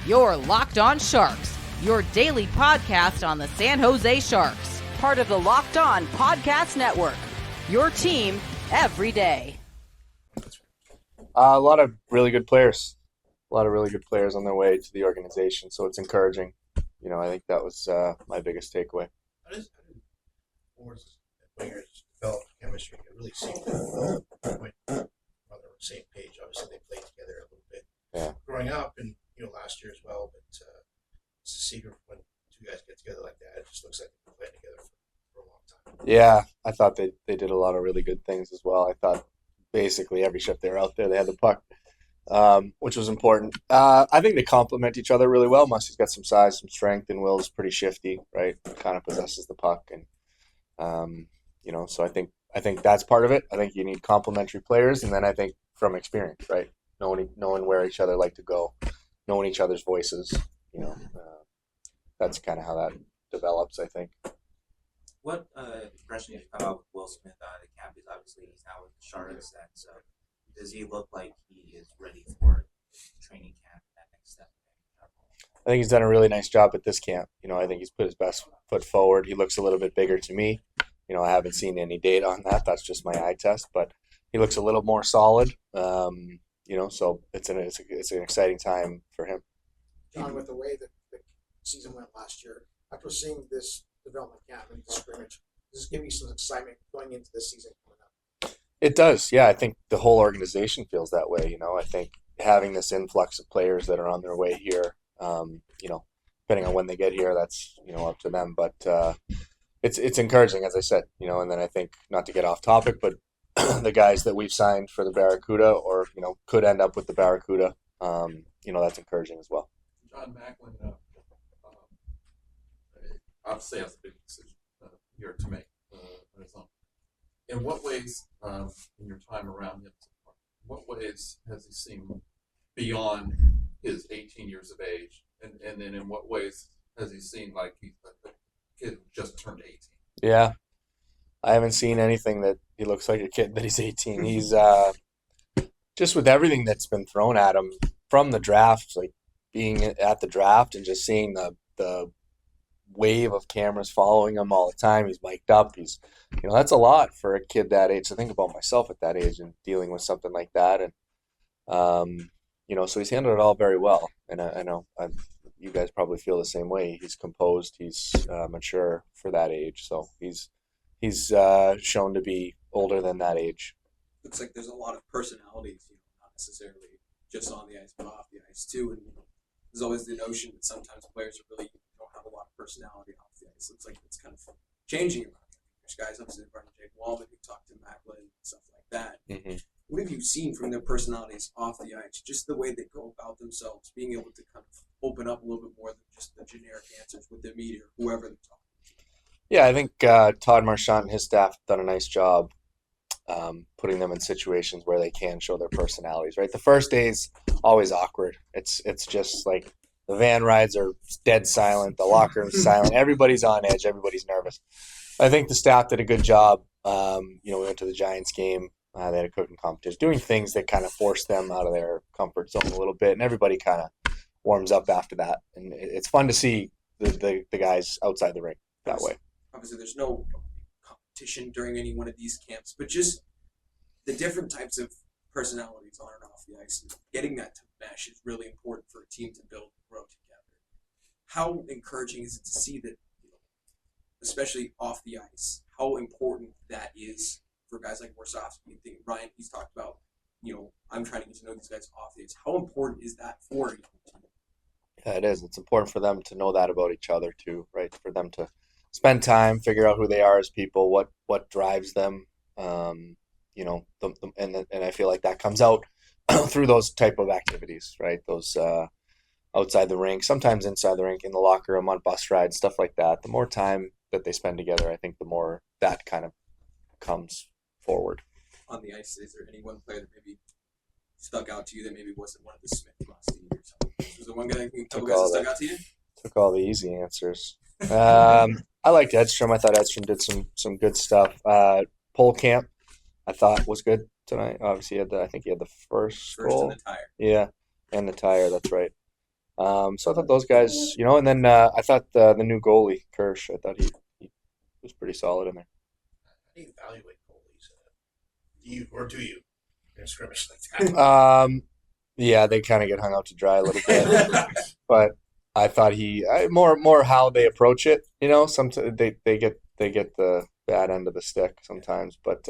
You're Locked On Sharks, your daily podcast on the San Jose Sharks, part of the Locked On Podcast Network, your team every day. A lot of really good players. A lot of really good players on their way to the organization, so it's encouraging. You know, I think that was my biggest takeaway. How did forwards and players develop chemistry? It really seemed to when on the same page. Obviously, they played together a little bit growing up, and last year as well. But it's a secret when two guys get together like that. It just looks like they've been playing together for a long time. Yeah, I thought they did a lot of really good things as well. I thought basically every shift they were out there, they had the puck, which was important. I think they complement each other really well. Musty's got some size, some strength, and Will's pretty shifty, right? Kind of possesses the puck, and so I think that's part of it. I think you need complementary players, and then I think from experience, right? Knowing where each other like to go, knowing each other's voices, that's kind of how that develops, I think. What impression did you come out with Will Smith out of the camp? Because obviously he's now with the Sharks, and so does he look like he is ready for training camp and that next step? I think he's done a really nice job at this camp. I think he's put his best foot forward. He looks a little bit bigger to me. I haven't seen any data on that. That's just my eye test, but he looks a little more solid. So it's an exciting time for him. John, with the way that the season went last year, after seeing this development camp and the scrimmage, does this give you some excitement going into this season coming up? It does, yeah. I think the whole organization feels that way. I think having this influx of players that are on their way here, depending on when they get here, that's up to them. But it's encouraging, as I said. And then I think, not to get off topic, but the guys that we've signed for the Barracuda or could end up with the Barracuda, that's encouraging as well. John Macklin, obviously has a big decision here to make. In what ways, in your time around him, what ways has he seen beyond his 18 years of age, and then in what ways has he seen like he's a kid who just turned 18? Yeah, I haven't seen anything that he looks like a kid that he's 18. He's just with everything that's been thrown at him from the draft, like being at the draft and just seeing the wave of cameras following him all the time. He's mic'd up. He's, that's a lot for a kid that age. So think about myself at that age and dealing with something like that. And, so he's handled it all very well. And I know you guys probably feel the same way. He's composed. He's mature for that age. So he's shown to be older than that age. Looks like there's a lot of personalities, not necessarily just on the ice, but off the ice too. And there's always the notion that sometimes players really don't have a lot of personality off the ice. Looks like it's kind of changing around. There's guys obviously in front of Jake Wallman who talk to Macklin and stuff like that. Mm-hmm. What have you seen from their personalities off the ice? Just the way they go about themselves, being able to kind of open up a little bit more than just the generic answers with the media or whoever they're talking to. Yeah, I think Todd Marchant and his staff have done a nice job putting them in situations where they can show their personalities, right? The first day's always awkward. It's just like the van rides are dead silent. The locker room's silent. Everybody's on edge. Everybody's nervous. I think the staff did a good job. We went to the Giants game. They had a cooking competition, doing things that kind of forced them out of their comfort zone a little bit, and everybody kind of warms up after that. And it's fun to see the guys outside the ring that way. Obviously, there's no competition during any one of these camps, but just the different types of personalities on and off the ice, getting that to mesh is really important for a team to build and grow together. How encouraging is it to see that, especially off the ice, how important that is for guys like Warsofsky and Ryan? He's talked about, I'm trying to get to know these guys off the ice. How important is that for a team? Yeah, it is. It's important for them to know that about each other too, right? For them to spend time, figure out who they are as people, what drives them, and I feel like that comes out through those type of activities, right? Those outside the rink, sometimes inside the rink, in the locker room, on bus rides, stuff like that. The more time that they spend together, I think the more that kind of comes forward. On the ice, is there any one player that maybe stuck out to you that maybe wasn't one of the Smith Musty or something? Was there one guy that stuck out to you? Took all the easy answers. I liked Edstrom. I thought Edstrom did some good stuff. Pole camp, I thought was good tonight. Obviously, I think he had the first goal. And the tire. Yeah, and the tire. That's right. So I thought those guys, and then I thought the new goalie Kirsch, I thought he was pretty solid in there. How do you evaluate goalies? Do you in a scrimmage like that? Yeah, they kind of get hung out to dry a little bit, but I thought more how they approach it. Sometimes they get the bad end of the stick sometimes, but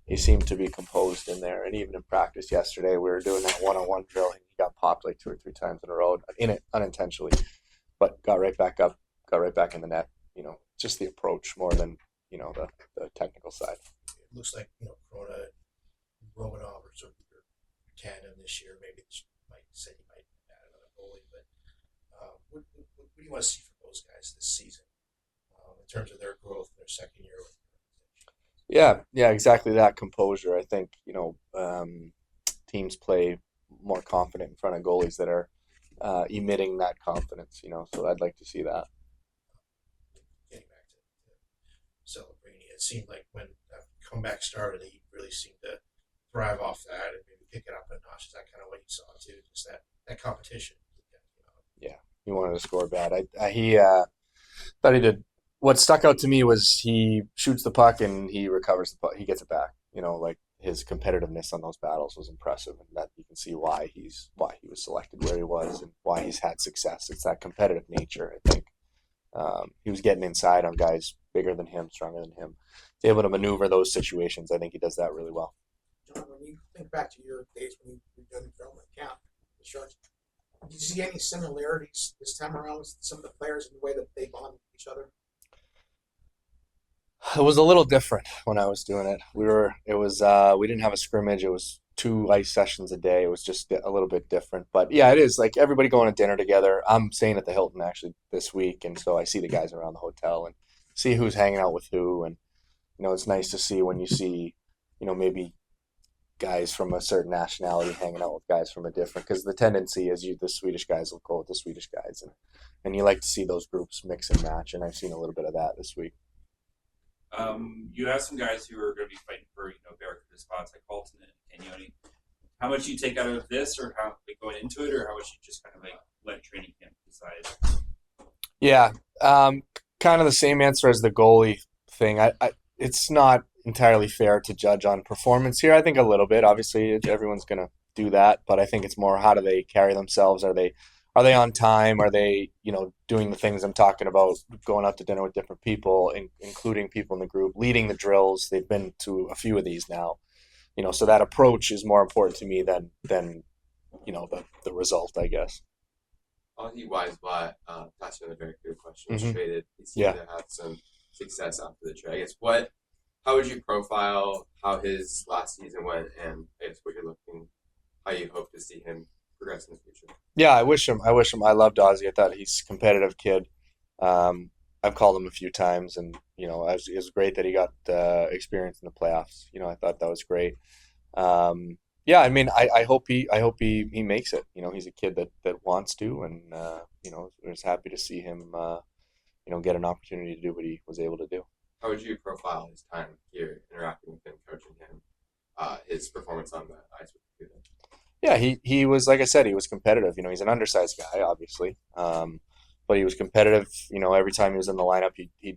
he seemed to be composed in there. And even in practice yesterday, we were doing that one-on-one drill, and he got popped like 2 or 3 times in a row, in it unintentionally, but got right back up, got right back in the net. Just the approach more than the technical side. It looks like Corona, Romanov or sort of your tandem this year. Maybe might say you might add another goalie, but what do you want to see from those guys this season in terms of their growth in their second year with the organization? Yeah, exactly that composure. I think teams play more confident in front of goalies that are emitting that confidence. So I'd like to see that. Getting back to Celebrini, it seemed like when that comeback started, he really seemed to thrive off that and maybe pick it up a notch. Is that kind of what you saw too? Just that competition. Yeah, he wanted to score bad. He thought he did. What stuck out to me was he shoots the puck and he recovers the puck. He gets it back. Like his competitiveness on those battles was impressive, and that you can see why he was selected where he was and why he's had success. It's that competitive nature, I think. He was getting inside on guys bigger than him, stronger than him. He's able to maneuver those situations. I think he does that really well. John, when you think back to your days when you were doing the development camp, the Sharks, did you see any similarities this time around with some of the players in the way that they bond with each other? It was a little different when I was doing it. We didn't have a scrimmage. It was 2 ice sessions a day. It was just a little bit different. But yeah, it is like everybody going to dinner together. I'm staying at the Hilton actually this week, and so I see the guys around the hotel and see who's hanging out with who. And it's nice to see when you see, maybe guys from a certain nationality hanging out with guys from a different. Because the tendency is the Swedish guys will go with the Swedish guys, and you like to see those groups mix and match. And I've seen a little bit of that this week. You have some guys who are going to be fighting for Barracuda spots like Quentin and Yoni. How much you take out of this, or how going into it, or how much you just kind of let training camp decide? Yeah, kind of the same answer as the goalie thing. It's not entirely fair to judge on performance here. I think a little bit. Obviously, everyone's going to do that, but I think it's more how do they carry themselves? Are they on time? Are they, doing the things I'm talking about, going out to dinner with different people, including people in the group, leading the drills? They've been to a few of these now, so that approach is more important to me than the result, I guess. He Wisebot, that's another very good question. Was traded. He seemed to have some success after the trade. I guess how would you profile how his last season went, and I guess how you hope to see him progress in the future? Yeah, I wish him. I loved Ozzy. I thought he's a competitive kid. I've called him a few times, and it was great that he got experience in the playoffs. I thought that was great. I mean, I hope he makes it. He's a kid that wants to, and was happy to see him get an opportunity to do what he was able to do. How would you profile his time here, interacting with him, coaching him, his performance on the ice with you? Yeah, he was, like I said, he was competitive. He's an undersized guy, obviously, but he was competitive. Every time he was in the lineup, he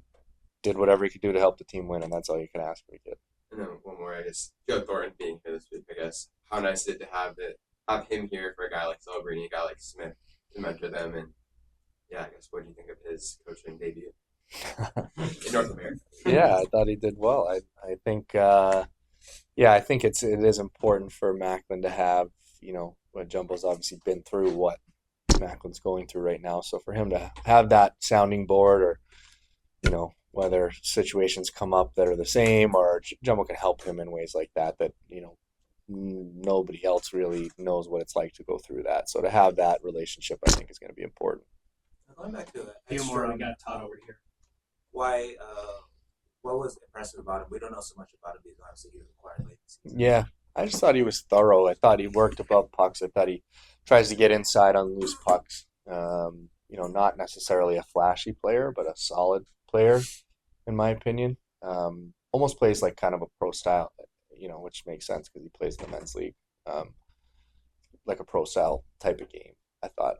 did whatever he could do to help the team win, and that's all you can ask for a kid. And then one more, I guess, Joe Thornton being here this week, I guess, how nice is it to have him here for a guy like Celebrini, a guy like Smith, to mentor them, and I guess, what do you think of his coaching debut in North America? Yeah, I thought he did well. I think, I think it is important for Macklin to have, what Jumbo's obviously been through, what Macklin's going through right now. So for him to have that sounding board, or, whether situations come up that are the same, or Jumbo can help him in ways like that, nobody else really knows what it's like to go through that. So to have that relationship, I think, is going to be important. Going back to that, A few more we got taught over here. Why? What was impressive about him? We don't know so much about him because obviously he was acquired late this season. Yeah, I just thought he was thorough. I thought he worked above pucks. I thought he tries to get inside on loose pucks. Not necessarily a flashy player, but a solid player, in my opinion. Almost plays like kind of a pro style, which makes sense because he plays in the men's league, like a pro style type of game, I thought.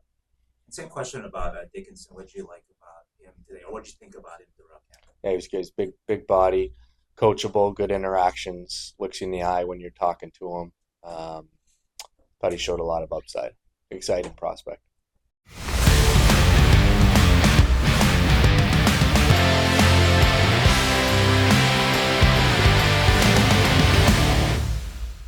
Same question about Dickinson. What did you like about him today, or what did you think about him throughout camp? Yeah, he was good. He's big body, coachable, good interactions, looks you in the eye when you're talking to him. Thought he showed a lot of upside. Exciting prospect.